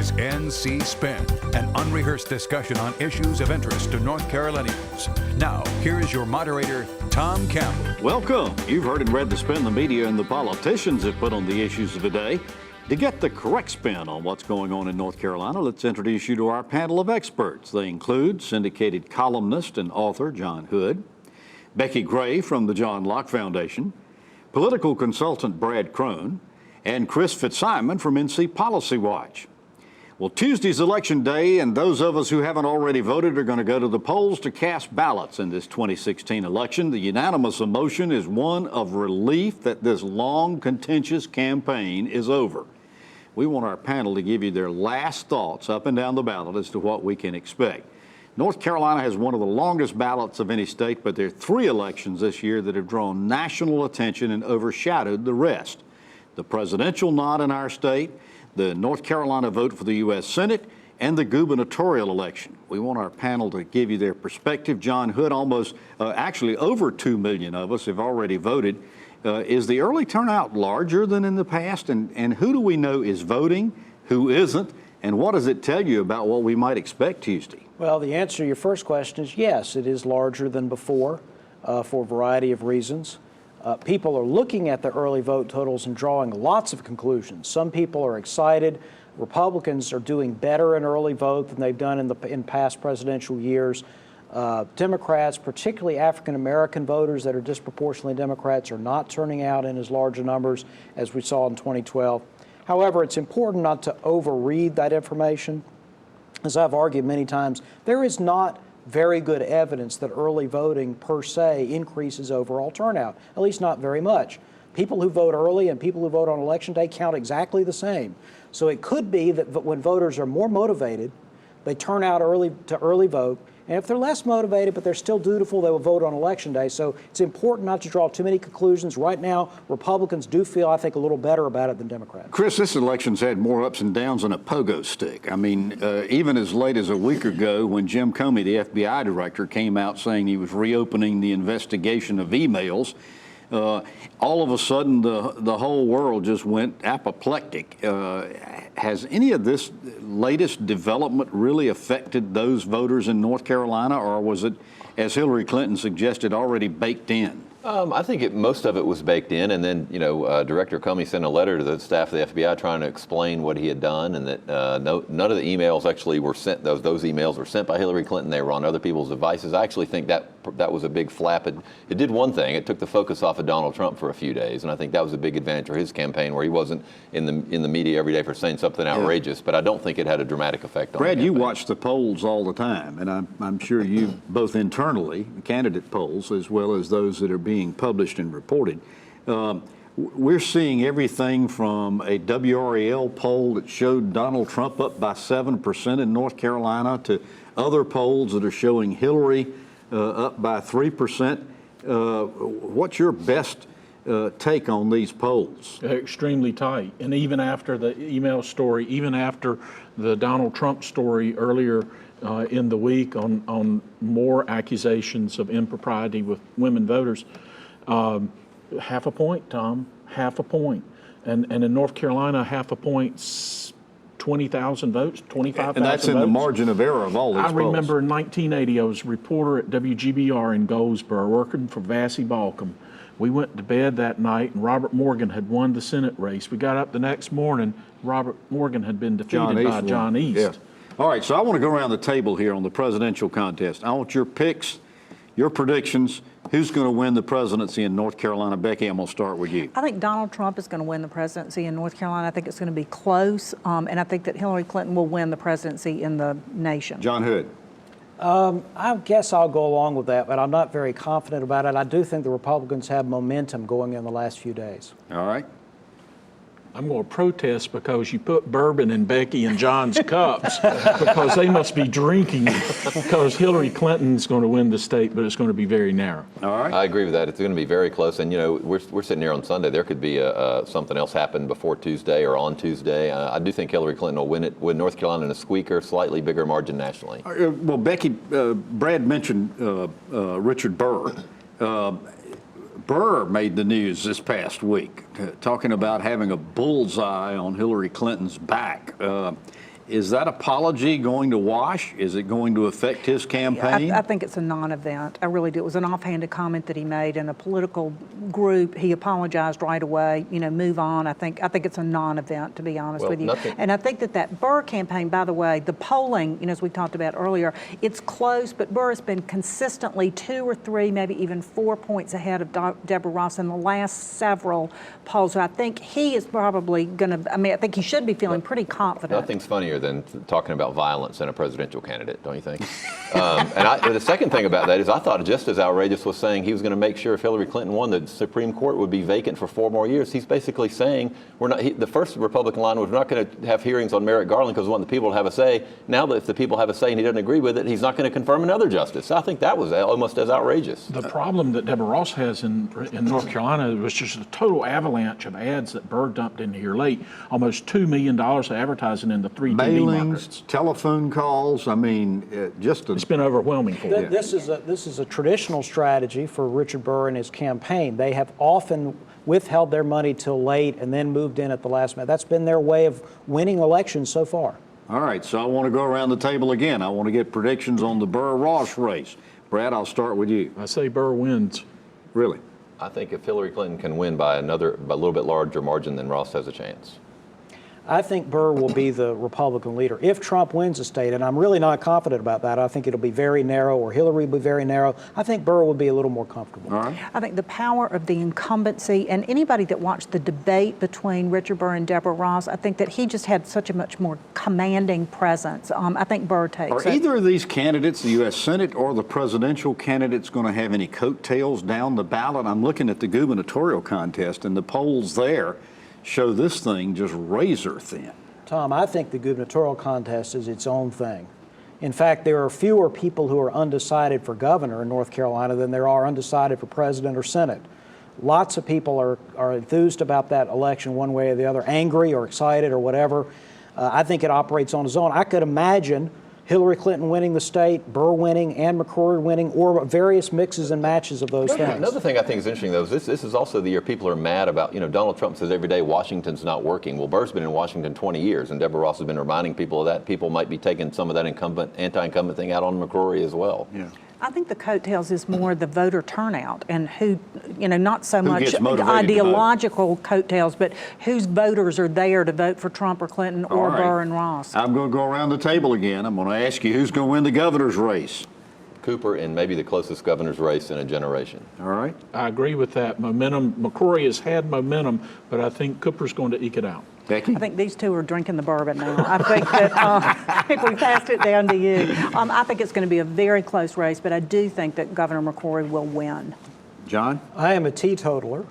is NC Spin, an unrehearsed discussion on issues of interest to North Carolinians. Now, here is your moderator, Tom Campbell. Welcome. You've heard and read the spin the media and the politicians have put on the issues of the day. To get the correct spin on what's going on in North Carolina, let's introduce you to our panel of experts. They include syndicated columnist and author John Hood, Becki Gray from the John Locke Foundation, political consultant Brad Crone, and Chris Fitzsimon from NC Policy Watch. Well, Tuesday's election day, and those of us who haven't already voted are going to go to the polls to cast ballots in this 2016 election. The unanimous emotion is one of relief that this long, contentious campaign is over. We want our panel to give you their last thoughts up and down the ballot as to what we can expect. North Carolina has one of the longest ballots of any state, but there are 3 elections this year that have drawn national attention and overshadowed the rest. The presidential nod in our state, the North Carolina vote for the U.S. Senate, and the gubernatorial election. We want our panel to give you their perspective. John Hood, actually over 2 million of us have already voted. Is the early turnout larger than in the past? And who do we know is voting, who isn't, and what does it tell you about what we might expect Tuesday? Well, the answer to your first question is yes, it is larger than before for a variety of reasons. People are looking at the early vote totals and drawing lots of conclusions. Some people are excited. Republicans are doing better in early vote than they've done in past presidential years. Democrats, particularly African-American voters that are disproportionately Democrats, are not turning out in as large numbers as we saw in 2012. However, it's important not to overread that information. As I've argued many times, there is not very good evidence that early voting per se increases overall turnout, at least not very much. People who vote early and people who vote on Election Day count exactly the same. So it could be that when voters are more motivated, they turn out early to early vote. And if they're less motivated, but they're still dutiful, they will vote on Election Day. So it's important not to draw too many conclusions. Right now, Republicans do feel, I think, a little better about it than Democrats. Chris, this election's had more ups and downs than a pogo stick. I mean, even as late as a week ago when Jim Comey, the FBI director, came out saying he was reopening the investigation of emails, all of a sudden the whole world just went apoplectic. Has any of this latest development really affected those voters in North Carolina, or was it, as Hillary Clinton suggested, already baked in? I think most of it was baked in, and then Director Comey sent a letter to the staff of the FBI trying to explain what he had done, and that none of the emails actually were sent. Those emails were sent by Hillary Clinton. They were on other people's devices. I actually think that was a big flap. It did one thing. It took the focus off of Donald Trump for a few days, and I think that was a big advantage for his campaign, where he wasn't in the media every day for saying something outrageous. But I don't think it had a dramatic effect on Brad, you watch the polls all the time, and I'm sure you, both internally, candidate polls, as well as those that are being published and reported. We're seeing everything from a WRAL poll that showed Donald Trump up by 7% in North Carolina to other polls that are showing Hillary up by 3%. What's your best take on these polls? Extremely tight. And even after the email story, even after the Donald Trump story earlier in the week on more accusations of impropriety with women voters, half a point, Tom, half a point. And in North Carolina, half a point, 20,000 votes, 25,000 votes. And that's in the margin of error of all these polls. I remember in 1980, I was a reporter at WGBR in Goldsboro working for Vassie Balcom. We went to bed that night, and Robert Morgan had won the Senate race. We got up the next morning, Robert Morgan had been defeated by John East. Yeah. All right, so I want to go around the table here on the presidential contest. I want your picks, your predictions. Who's going to win the presidency in North Carolina? Becki, I'm going to start with you. I think Donald Trump is going to win the presidency in North Carolina. I think it's going to be close, and I think that Hillary Clinton will win the presidency in the nation. John Hood. I guess I'll go along with that, but I'm not very confident about it. I do think the Republicans have momentum going in the last few days. All right. I'm going to protest because you put bourbon in Becki and John's cups because they must be drinking, because Hillary Clinton's going to win the state, but it's going to be very narrow. All right. I agree with that. It's going to be very close. And, we're sitting here on Sunday. There could be something else happen before Tuesday or on Tuesday. I do think Hillary Clinton will win North Carolina in a squeaker, slightly bigger margin nationally. Well, Becki, Brad mentioned Richard Burr. Burr made the news this past week, talking about having a bullseye on Hillary Clinton's back. Is that apology going to wash? Is it going to affect his campaign? I think it's a non-event. I really do. It was an offhanded comment that he made in a political group. He apologized right away. Move on. I think it's a non-event, to be honest with you. And I think that Burr campaign, by the way, the polling, as we talked about earlier, it's close, but Burr has been consistently 2 or 3, maybe even 4 points ahead of Deborah Ross in the last several polls. So I think he is probably going to. I think he should be feeling pretty confident. Nothing's funnier than talking about violence in a presidential candidate, don't you think? And the second thing about that is I thought just as outrageous was saying he was going to make sure if Hillary Clinton won, the Supreme Court would be vacant for 4 more years. He's basically saying the first Republican line was we're not going to have hearings on Merrick Garland because we want the people to have a say. Now that if the people have a say and he doesn't agree with it, he's not going to confirm another justice. So I think that was almost as outrageous. The problem that Deborah Ross has in North Carolina was just a total avalanche of ads that Burr dumped into here late. Almost $2 million of advertising in the 3 TV markets. Telephone calls. It's been overwhelming for him. This is a traditional strategy for Richard Burr and his campaign. They have often withheld their money till late and then moved in at the last minute. That's been their way of winning elections so far. All right, so I want to go around the table again. I want to get predictions on the Burr-Ross race. Brad, I'll start with you. I say Burr wins. Really? I think if Hillary Clinton can win by a little bit larger margin, then Ross has a chance. I think Burr will be the Republican leader. If Trump wins the state, and I'm really not confident about that, I think it'll be very narrow, or Hillary will be very narrow. I think Burr will be a little more comfortable. All right. I think the power of the incumbency, and anybody that watched the debate between Richard Burr and Deborah Ross, I think that he just had such a much more commanding presence. I think Burr takes it. Are either of these candidates, the U.S. Senate or the presidential candidates, going to have any coattails down the ballot? I'm looking at the gubernatorial contest, and the polls there show this thing just razor thin. Tom, I think the gubernatorial contest is its own thing. In fact, there are fewer people who are undecided for governor in North Carolina than there are undecided for president or Senate. Lots of people are enthused about that election one way or the other, angry or excited or whatever. I think it operates on its own. I could imagine Hillary Clinton winning the state, Burr winning, and McCrory winning, or various mixes and matches of those things. Another thing I think is interesting, though, is this is also the year people are mad about, Donald Trump says every day Washington's not working. Well, Burr's been in Washington 20 years, and Deborah Ross has been reminding people of that. People might be taking some of that anti-incumbent thing out on McCrory as well. Yeah. I think the coattails is more the voter turnout and who, not so much gets motivated ideological coattails, but whose voters are there to vote for Trump or Clinton or Burr and Ross. I'm going to go around the table again. I'm going to ask you who's going to win the governor's race. Cooper in maybe the closest governor's race in a generation. All right. I agree with that. Momentum. McCrory has had momentum, but I think Cooper's going to eke it out. Becki? I think these two are drinking the bourbon now. I think that if we passed it down to you, I think it's going to be a very close race, but I do think that Governor McCrory will win. John? I am a teetotaler,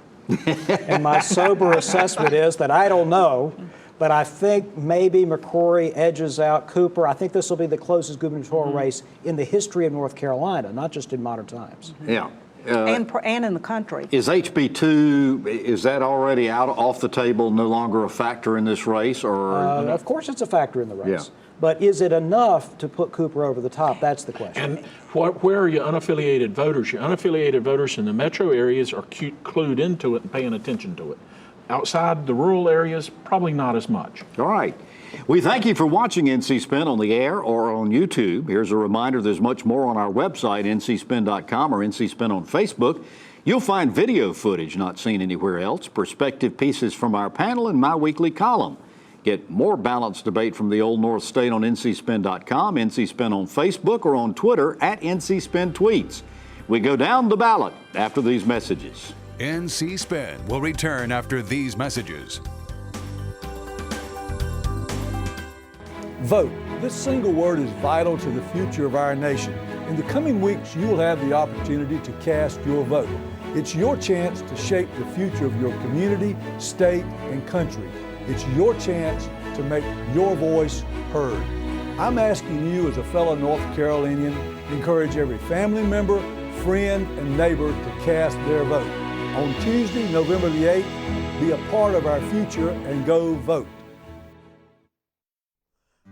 and my sober assessment is that I don't know, but I think maybe McCrory edges out Cooper. I think this will be the closest gubernatorial race in the history of North Carolina, not just in modern times. Yeah. And in the country. Is HB2, is that already off the table, no longer a factor in this race? Or Of course it's a factor in the race. Yeah. But is it enough to put Cooper over the top? That's the question. And where are your unaffiliated voters? Your unaffiliated voters in the metro areas are clued into it and paying attention to it. Outside the rural areas, probably not as much. All right. We thank you for watching NC Spin on the air or on YouTube. Here's a reminder, there's much more on our website, ncspin.com, or NC Spin on Facebook. You'll find video footage not seen anywhere else, perspective pieces from our panel, and my weekly column. Get more balanced debate from the Old North State on ncspin.com, NC Spin on Facebook, or on Twitter at NC Spin Tweets. We go down the ballot after these messages. NC Spin will return after these messages. Vote. This single word is vital to the future of our nation. In the coming weeks, you will have the opportunity to cast your vote. It's your chance to shape the future of your community, state, and country. It's your chance to make your voice heard. I'm asking you as a fellow North Carolinian to encourage every family member, friend, and neighbor to cast their vote. On Tuesday, November the 8th, be a part of our future and go vote.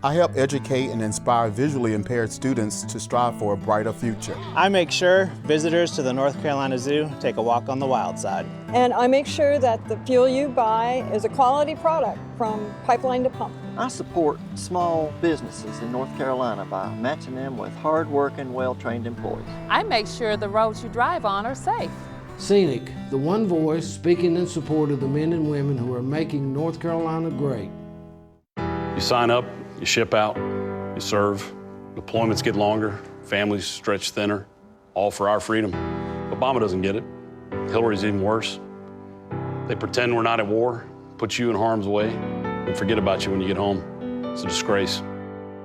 I help educate and inspire visually impaired students to strive for a brighter future. I make sure visitors to the North Carolina Zoo take a walk on the wild side. And I make sure that the fuel you buy is a quality product from pipeline to pump. I support small businesses in North Carolina by matching them with hard-working, well-trained employees. I make sure the roads you drive on are safe. Scenic, the one voice speaking in support of the men and women who are making North Carolina great. You sign up, you ship out, you serve, deployments get longer, families stretch thinner, all for our freedom. Obama doesn't get it. Hillary's even worse. They pretend we're not at war, put you in harm's way, and forget about you when you get home. It's a disgrace.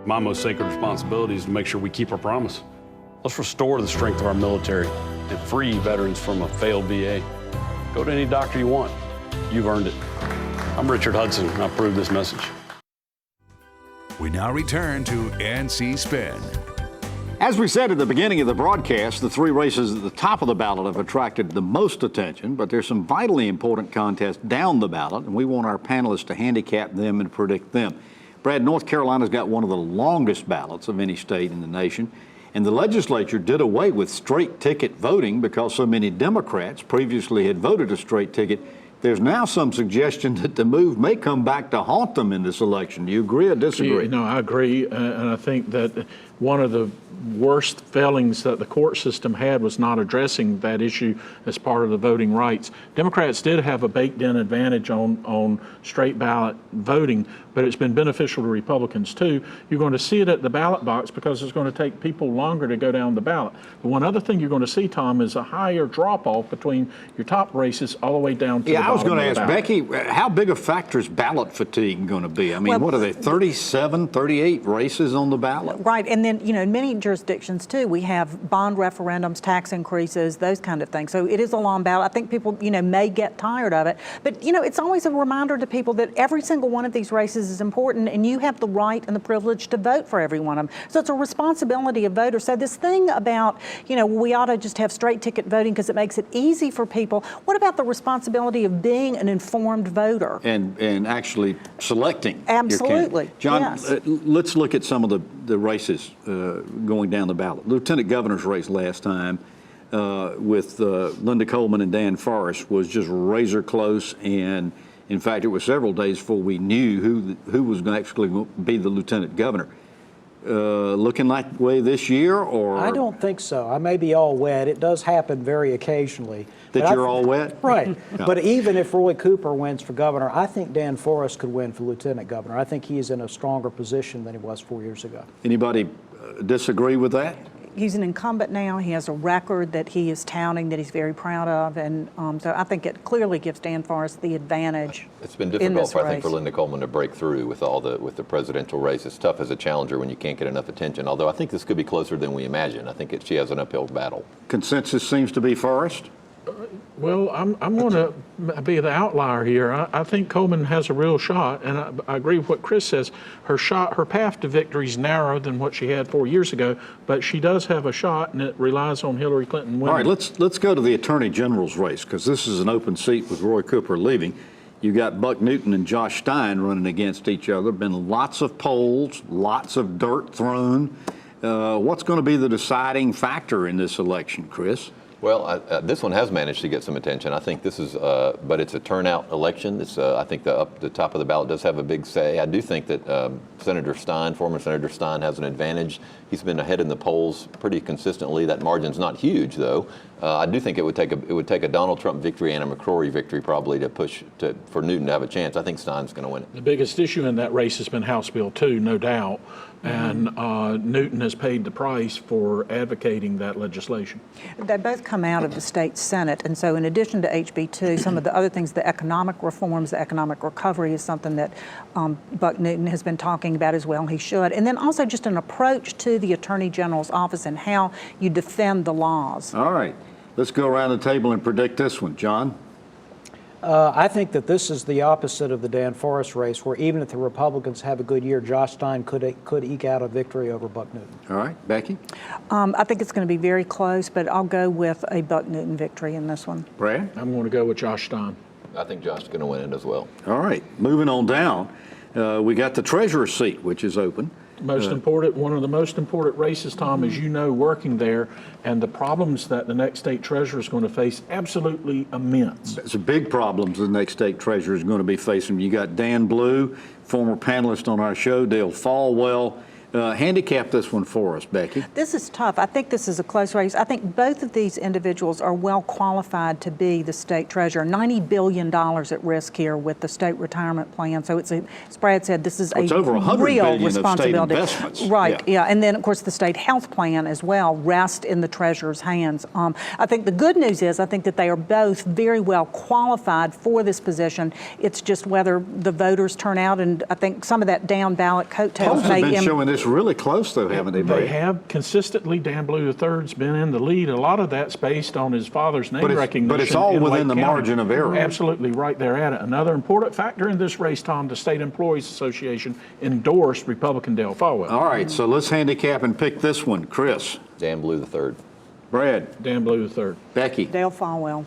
My most sacred responsibility is to make sure we keep our promise. Let's restore the strength of our military and free veterans from a failed VA. Go to any doctor you want. You've earned it. I'm Richard Hudson, and I approve this message. We now return to NC Spin. As we said at the beginning of the broadcast, the three races at the top of the ballot have attracted the most attention, but there's some vitally important contests down the ballot, and we want our panelists to handicap them and predict them. Brad, North Carolina's got one of the longest ballots of any state in the nation, and the legislature did away with straight ticket voting because so many Democrats previously had voted a straight ticket. There's now some suggestion that the move may come back to haunt them in this election. Do you agree or disagree? No, I agree, and I think that one of the worst failings that the court system had was not addressing that issue as part of the voting rights. Democrats did have a baked-in advantage on straight ballot voting, but it's been beneficial to Republicans too. You're going to see it at the ballot box because it's going to take people longer to go down the ballot. But one other thing you're going to see, Tom, is a higher drop-off between your top races all the way down to the bottom. I was going to ask Becki, how big a factor is ballot fatigue going to be? I mean, what are they, 37, 38 races on the ballot? Right, and then, in many jurisdictions too, we have bond referendums, tax increases, those kind of things. So it is a long ballot. I think people, may get tired of it. But, it's always a reminder to people that every single one of these races is important, and you have the right and the privilege to vote for every one of them. So it's a responsibility of voters. So this thing about, we ought to just have straight ticket voting because it makes it easy for people. What about the responsibility of being an informed voter? And actually selecting. Absolutely. John, yes. Let's look at some of the races going down the ballot. Lieutenant governor's race last time with Linda Coleman and Dan Forrest was just razor close, and in fact, it was several days before we knew who was actually going to be the lieutenant governor. Looking like the way this year, or? I don't think so. I may be all wet. It does happen very occasionally. That you're all wet? Right. Yeah. But even if Roy Cooper wins for governor, I think Dan Forrest could win for lieutenant governor. I think he's in a stronger position than he was 4 years ago. Anybody disagree with that? He's an incumbent now. He has a record that he is touting that he's very proud of, and so I think it clearly gives Dan Forrest the advantage. It's been difficult, I think, for Linda Coleman to break through with the presidential race. It's tough as a challenger when you can't get enough attention. Although I think this could be closer than we imagine. I think she has an uphill battle. Consensus seems to be Forrest. Well, I'm going to be the outlier here. I think Coleman has a real shot, and I agree with what Chris says. Her path to victory is narrower than what she had 4 years ago, but she does have a shot, and it relies on Hillary Clinton winning. All right, let's go to the Attorney General's race, because this is an open seat with Roy Cooper leaving. You got Buck Newton and Josh Stein running against each other. Been lots of polls, lots of dirt thrown. What's going to be the deciding factor in this election, Chris? Well, this one has managed to get some attention. I think this is, but it's a turnout election. It's, I think the top of the ballot does have a big say. I do think that former Senator Stein, has an advantage. He's been ahead in the polls pretty consistently. That margin's not huge, though. I do think it would take a Donald Trump victory and a McCrory victory probably to push for Newton to have a chance. I think Stein's going to win it. The biggest issue in that race has been House Bill 2, no doubt. And Newton has paid the price for advocating that legislation. They both come out of the state Senate, and so in addition to HB 2, some of the other things, the economic reforms, the economic recovery is something that Buck Newton has been talking about as well, and he should. And then also just an approach to the Attorney General's office and how you defend the laws. All right, let's go around the table and predict this one. John? I think that this is the opposite of the Dan Forrest race, where even if the Republicans have a good year, Josh Stein could eke out a victory over Buck Newton. All right, Becki? I think it's going to be very close, but I'll go with a Buck Newton victory in this one. Brad? I'm going to go with Josh Stein. I think Josh is going to win it as well. All right, moving on down. We got the treasurer's seat, which is open. One of the most important races, Tom, as you know, working there, and the problems that the next state treasurer is going to face, absolutely immense. It's a big problems the next state treasurer is going to be facing. You got Dan Blue, former panelist on our show, Dale Falwell. Handicap this one for us, Becki. This is tough. I think this is a close race. I think both of these individuals are well qualified to be the state treasurer. $90 billion at risk here with the state retirement plan. So it's, as Brad said, this is a over $100 real billion responsibility. Of state investments. Right, yeah. And then, of course, the state health plan as well rests in the treasurer's hands. I think the good news is I think that they are both very well qualified for this position. It's just whether the voters turn out, and I think some of that down ballot coattails may been showing this really close, though, haven't they? They have consistently. Dan Blue III's been in the lead. A lot of that's based on his father's name recognition. But it's all within the County. margin of error. Absolutely right there at it. Another important factor in this race, Tom, the State Employees Association endorsed Republican Dale Falwell. All right, so let's handicap and pick this one. Chris. Dan Blue III. Brad. Dan Blue III. Becki. Dale Falwell.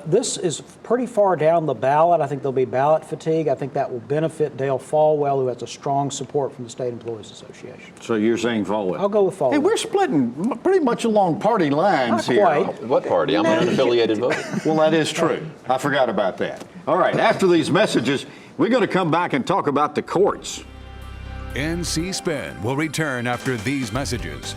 This is pretty far down the ballot. I think there'll be ballot fatigue. I think that will benefit Dale Falwell, who has a strong support from the State Employees Association. So you're saying Falwell? I'll go with Falwell. Hey, we're splitting pretty much along party lines Not here. quite. What party? I'm an unaffiliated voter. Well, that is true. I forgot about that. All right, after these messages, we're going to come back and talk about the courts. NC Spin will return after these messages.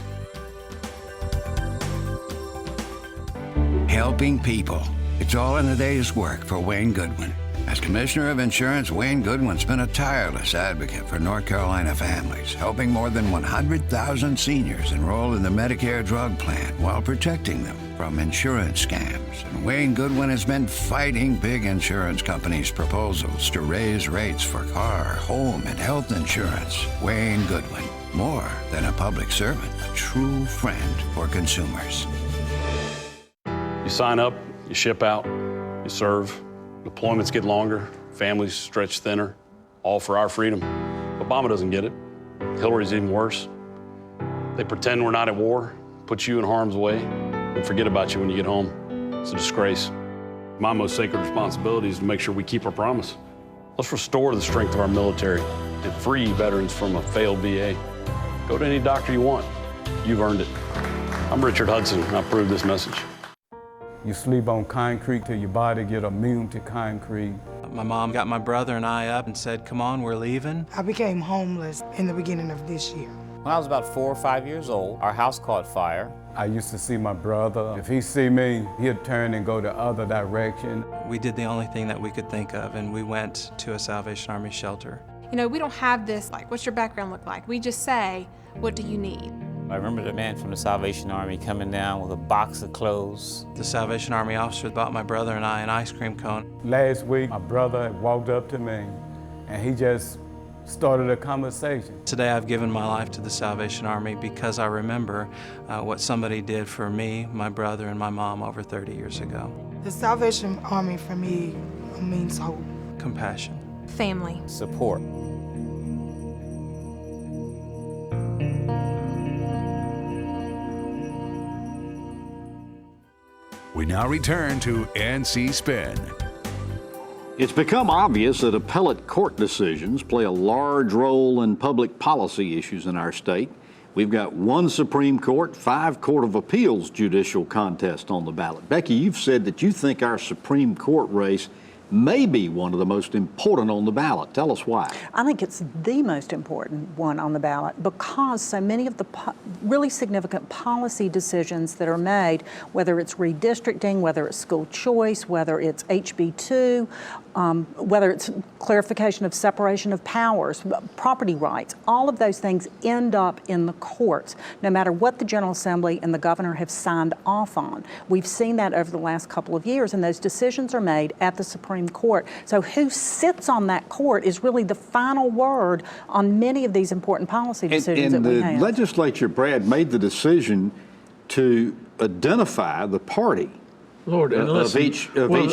Helping people. It's all in a day's work for Wayne Goodwin. As Commissioner of Insurance, Wayne Goodwin's been a tireless advocate for North Carolina families, helping more than 100,000 seniors enroll in the Medicare drug plan while protecting them from insurance scams. And Wayne Goodwin has been fighting big insurance companies' proposals to raise rates for car, home, and health insurance. Wayne Goodwin, more than a public servant, a true friend for consumers. You sign up, you ship out, you serve, deployments get longer, families stretch thinner, all for our freedom. Obama doesn't get it. Hillary's even worse. They pretend we're not at war, put you in harm's way, and forget about you when you get home. It's a disgrace. My most sacred responsibility is to make sure we keep our promise. Let's restore the strength of our military and free veterans from a failed VA. Go to any doctor you want. You've earned it. I'm Richard Hudson, and I approve this message. You sleep on concrete till your body get immune to concrete. My mom got my brother and I up and said, come on, we're leaving. I became homeless in the beginning of this year. When I was about 4 or 5 years old, our house caught fire. I used to see my brother. If he see me, he'd turn and go the other direction. We did the only thing that we could think of, and we went to a Salvation Army shelter. You know, we don't have this, like, what's your background look like? We just say, what do you need? I remember the man from the Salvation Army coming down with a box of clothes. The Salvation Army officer bought my brother and I an ice cream cone. Last week, my brother walked up to me, and he just started a conversation. Today, I've given my life to the Salvation Army because I remember what somebody did for me, my brother, and my mom over 30 years ago. The Salvation Army for me means hope. Compassion. Family. Support. We now return to NC Spin. It's become obvious that appellate court decisions play a large role in public policy issues in our state. We've got one Supreme Court, 5 Court of Appeals judicial contests on the ballot. Becki, you've said that you think our Supreme Court race may be one of the most important on the ballot. Tell us why. I think it's the most important one on the ballot because so many of the really significant policy decisions that are made, whether it's redistricting, whether it's school choice, whether it's HB2, whether it's clarification of separation of powers, property rights, all of those things end up in the courts, no matter what the General Assembly and the governor have signed off on. We've seen that over the last couple of years, and those decisions are made at the Supreme Court. So who sits on that court is really the final word on many of these important policy decisions that we have. And the legislature, Brad, made the decision to identify the party of each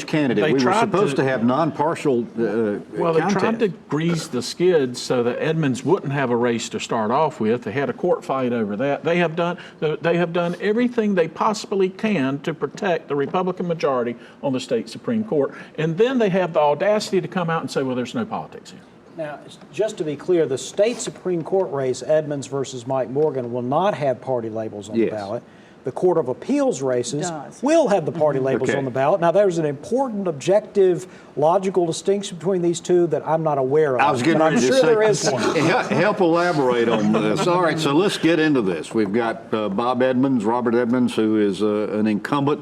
candidate. We were supposed to have non-partial Well, they tried to grease the skids so that Edmonds wouldn't have a race to start off with. They had a court fight over that. They have done everything they possibly can to protect the Republican majority on the state Supreme Court. And then they have the audacity to come out and say, well, there's no politics here. Now, just to be clear, the state Supreme Court race, Edmonds versus Mike Morgan, will not have party labels on the ballot. The Court of Appeals races will have the party labels on the ballot. Now, there's an important, objective, logical distinction between these two that I'm not aware of. I was getting but ready I'm to sure say, there is one. help elaborate on this. All right, so let's get into this. We've got Bob Edmonds, Robert Edmonds, who is an incumbent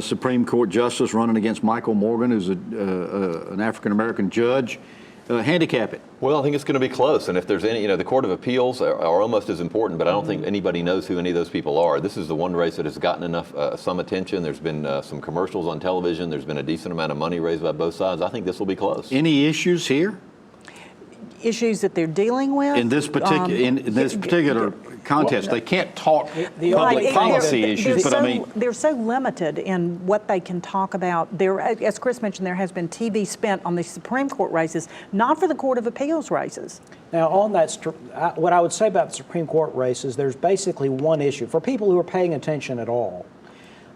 Supreme Court justice running against Michael Morgan, who's an African-American judge. Handicap it. Well, I think it's going to be close. And if there's any, the Court of Appeals are almost as important, but I don't think anybody knows who any of those people are. This is the one race that has gotten enough, some attention. There's been some commercials on television. There's been a decent amount of money raised by both sides. I think this will be close. Any issues here? Issues that they're dealing with? In this particular contest, they can't talk public policy issues, but I mean... They're so limited in what they can talk about. There, as Chris mentioned, there has been TV spent on the Supreme Court races, not for the Court of Appeals races. Now, on that, what I would say about the Supreme Court races, there's basically one issue. For people who are paying attention at all,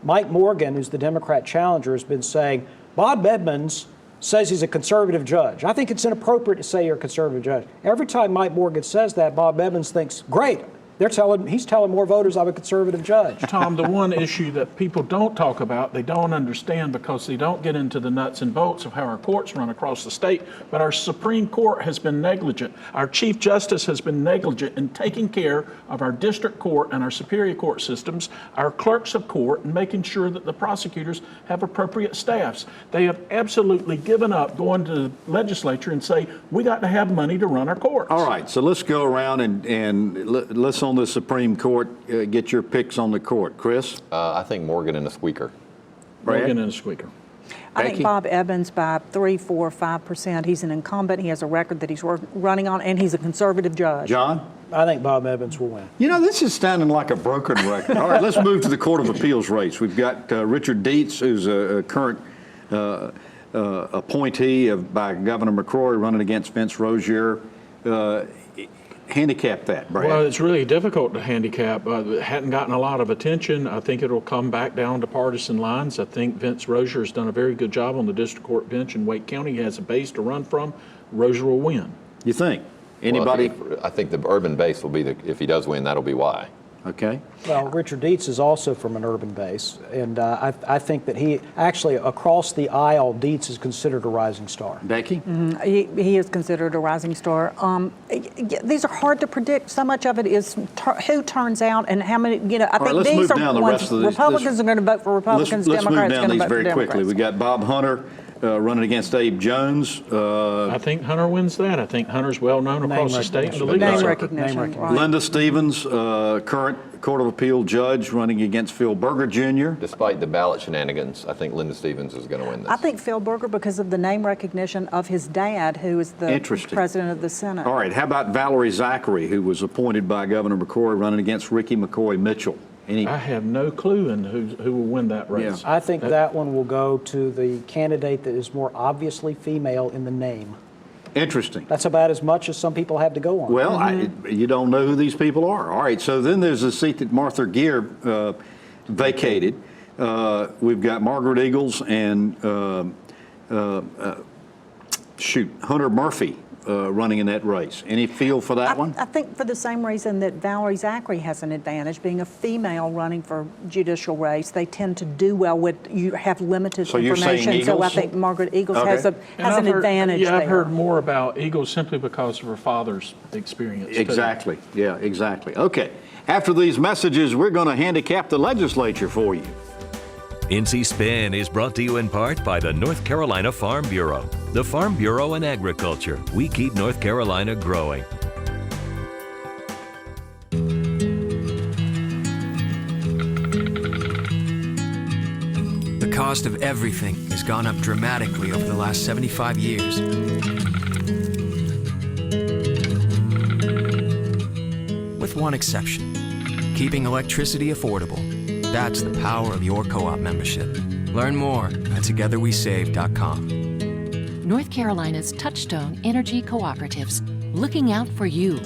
Mike Morgan, who's the Democrat challenger, has been saying, Bob Edmonds says he's a conservative judge. I think it's inappropriate to say you're a conservative judge. Every time Mike Morgan says that, Bob Edmonds thinks, great, he's telling more voters I'm a conservative judge. Tom, the one issue that people don't talk about, they don't understand because they don't get into the nuts and bolts of how our courts run across the state, but our Supreme Court has been negligent. Our Chief Justice has been negligent in taking care of our district court and our superior court systems, our clerks of court, and making sure that the prosecutors have appropriate staffs. They have absolutely given up going to the legislature and say, we got to have money to run our courts. All right, so let's go around and let's on the Supreme Court, get your picks on the court. Chris? I think Morgan and a squeaker. Morgan and a squeaker. I think Bob Edmonds by 3, 4, 5%. He's an incumbent. He has a record that he's running on, and he's a conservative judge. John? I think Bob Edmonds will win. This is sounding like a broken record. All right, let's move to the Court of Appeals race. We've got Richard Dietz, who's a current appointee by Governor McCrory running against Vince Rozier. Handicap that, Brad? Well, it's really difficult to handicap. It hadn't gotten a lot of attention. I think it'll come back down to partisan lines. I think Vince Rozier has done a very good job on the district court bench in Wake County. He has a base to run from. Rozier will win. You think? Anybody? Well, I think the urban base will be if he does win, that'll be why. Okay. Well, Richard Dietz is also from an urban base, and I think that he actually, across the aisle, Dietz is considered a rising star. Becki? He is considered a rising star. These are hard to predict. So much of it is who turns out and how many, I think these are ones Republicans are going to vote for Republicans, Democrats are going to vote for Democrats. Let's move down these very quickly. We got Bob Hunter running against Abe Jones. I think Hunter wins that. I think Hunter's well known across the state and the legal Name circuit. recognition. Right. Linda Stevens, current Court of Appeal judge running against Phil Berger Jr. Despite the ballot shenanigans, I think Linda Stevens is going to win this. I think Phil Berger because of the name recognition of his dad, who is the president of the Senate. All right, how about Valerie Zachary, who was appointed by Governor McCrory running against Ricky McCoy Mitchell? I have no clue in who will win that race. I think that one will go to the candidate that is more obviously female in the name. Interesting. That's about as much as some people have to go on. Well, you don't know who these people are. All right, so then there's a seat that Martha Geer vacated. We've got Margaret Eagles and Hunter Murphy running in that race. Any feel for that one? I think for the same reason that Valerie Zachary has an advantage, being a female running for judicial race, they tend to do well with, you have limited information. So I think Margaret Eagles has an advantage there. I've heard more about Eagles simply because of her father's experience. Exactly. Yeah, exactly. Okay. After these messages, we're going to handicap the legislature for you. NC Spin is brought to you in part by the North Carolina Farm Bureau. The Farm Bureau and Agriculture. We keep North Carolina growing. The cost of everything has gone up dramatically over the last 75 years. With one exception, keeping electricity affordable. That's the power of your co-op membership. Learn more at togetherwesave.com. North Carolina's Touchstone Energy Cooperatives, looking out for you.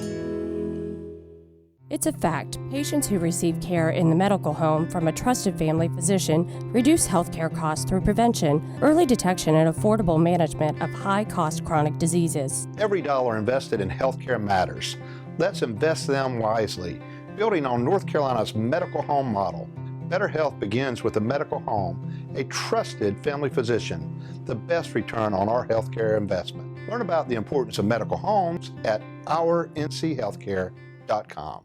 It's a fact, patients who receive care in the medical home from a trusted family physician reduce healthcare costs through prevention, early detection, and affordable management of high-cost chronic diseases. Every dollar invested in healthcare matters. Let's invest them wisely. Building on North Carolina's medical home model, better health begins with a medical home, a trusted family physician, the best return on our healthcare investment. Learn about the importance of medical homes at ournchealthcare.com.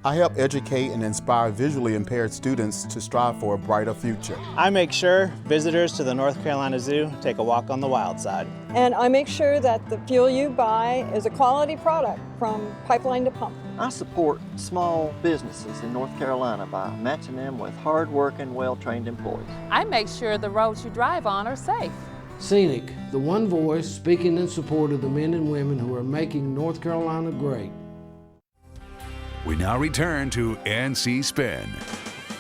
I help educate and inspire visually impaired students to strive for a brighter future. I make sure visitors to the North Carolina Zoo take a walk on the wild side. And I make sure that the fuel you buy is a quality product from pipeline to pump. I support small businesses in North Carolina by matching them with hard-working, well-trained employees. I make sure the roads you drive on are safe. Scenic, the one voice speaking in support of the men and women who are making North Carolina great. We now return to NC Spin.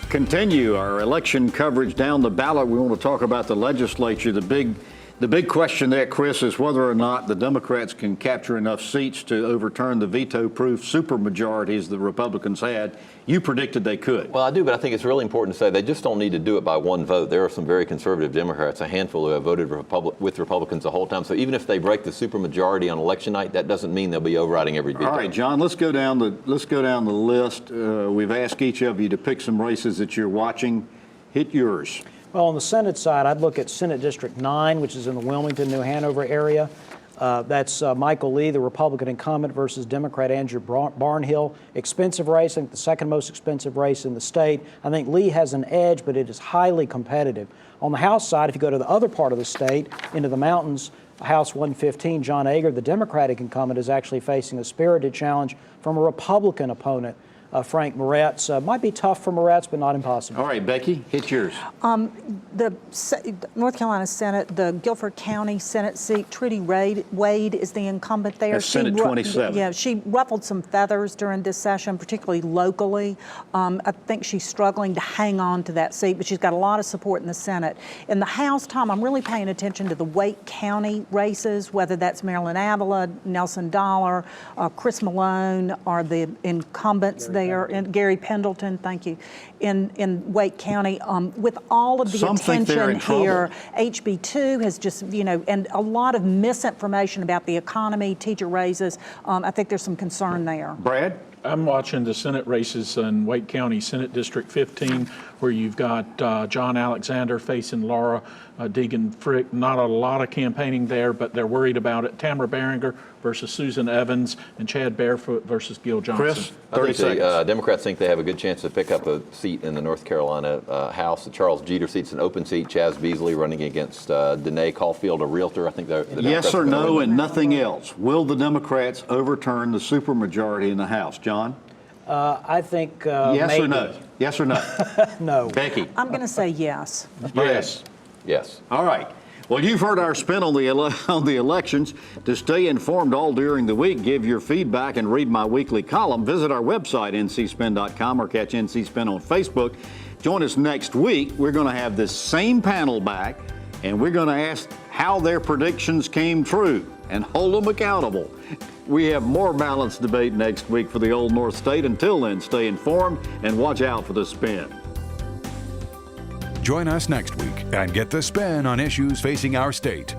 Continue our election coverage down the ballot. We want to talk about the legislature. The big question there, Chris, is whether or not the Democrats can capture enough seats to overturn the veto-proof supermajorities the Republicans had. You predicted they could. Well, I do, but I think it's really important to say they just don't need to do it by one vote. There are some very conservative Democrats, a handful who have voted with Republicans the whole time. So even if they break the supermajority on election night, that doesn't mean they'll be overriding every veto. All right, John, let's go down the list. We've asked each of you to pick some races that you're watching. Hit yours. Well, on the Senate side, I'd look at Senate District 9, which is in the Wilmington, New Hanover area. That's Michael Lee, the Republican incumbent, versus Democrat Andrew Barnhill. Expensive race, I think the second most expensive race in the state. I think Lee has an edge, but it is highly competitive. On the House side, if you go to the other part of the state, into the mountains, House 115, John Ager, the Democratic incumbent, is actually facing a spirited challenge from a Republican opponent, Frank Moretz. Might be tough for Moretz, but not impossible. All right, Becki, hit yours. The North Carolina Senate, the Guilford County Senate seat, Trudy Wade is the incumbent there. That's Senate 27. Yeah, she ruffled some feathers during this session, particularly locally. I think she's struggling to hang on to that seat, but she's got a lot of support in the Senate. In the House, Tom, I'm really paying attention to the Wake County races, whether that's Marilyn Avila, Nelson Dollar, Chris Malone are the incumbents there, and Gary Pendleton, thank you, in Wake County. With all of the attention here, HB2 has just, and a lot of misinformation about the economy, teacher raises. I think there's some concern there. Brad? I'm watching the Senate races in Wake County, Senate District 15, where you've got John Alexander facing Laura Deegan Frick. Not a lot of campaigning there, but they're worried about it. Tamara Barringer versus Susan Evans, and Chad Barefoot versus Gil Johnson. Chris, 30 seconds. Democrats think they have a good chance to pick up a seat in the North Carolina House. The Charles Jeter seat's an open seat. Chaz Beasley running against Danae Caulfield, a realtor. I think they're yes or no and nothing else. Will the Democrats overturn the supermajority in the House? John? I think yes maybe. or no? Yes or no? No. Becki? I'm going to say yes. Yes. Yes. All right. Well, you've heard our spin on the elections. To stay informed all during the week, give your feedback, and read my weekly column, visit our website, ncspin.com, or catch NC Spin on Facebook. Join us next week. We're going to have this same panel back, and we're going to ask how their predictions came true and hold them accountable. We have more balanced debate next week for the Old North State. Until then, stay informed and watch out for the spin. Join us next week and get the spin on issues facing our state.